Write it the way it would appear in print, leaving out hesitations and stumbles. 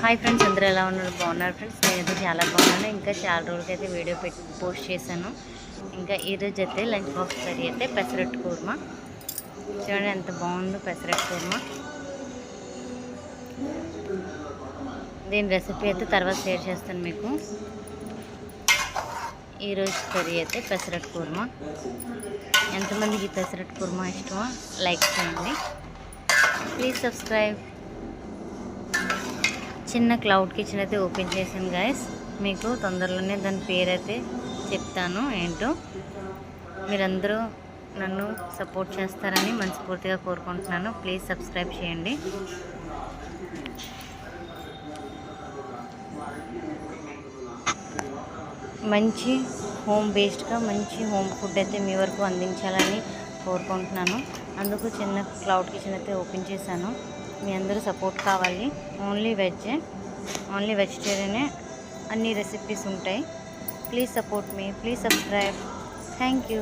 Hi friends, అందరూ ఎలా ఉన్నారు? బాగున్నారు ఫ్రెండ్స్. నేనైతే చాలా బాగున్నాను. ఇంకా చాలా రోజులకైతే వీడియో పోస్ట్ చేశాను. ఇంకా ఈరోజు అయితే లంచ్ బాక్స్ కర్రీ అయితే పెసరట్టు కూర్మా. చూడండి ఎంత బాగుందో పెసరట్టు కూర్మా. దీని రెసిపీ అయితే తర్వాత షేర్ చేస్తాను మీకు. ఈరోజు కర్రీ అయితే పెసరట్టు కూర్మా. ఎంతమందికి పెసరట్టు కూర్మా ఇష్టమో లైక్ చేయండి. Please subscribe. చిన్న క్లౌడ్ కిచెన్ అయితే ఓపెన్ చేశాను గైస్. మీకు తొందరలోనే దాని పేరు అయితే చెప్తాను ఏంటో. మీరందరూ నన్ను సపోర్ట్ చేస్తారని మనస్ఫూర్తిగా కోరుకుంటున్నాను. ప్లీజ్ సబ్స్క్రైబ్ చేయండి. మంచి హోమ్ బేస్డ్గా మంచి హోమ్ ఫుడ్ అయితే మీ వరకు అందించాలని కోరుకుంటున్నాను. అందుకు చిన్న క్లౌడ్ కిచెన్ అయితే ఓపెన్ చేశాను. మీ అందరూ సపోర్ట్ కావాలి. ఓన్లీ వెజిటేరియనే అన్ని రెసిపీస్ ఉంటాయి. Please support me. Please subscribe. Thank you.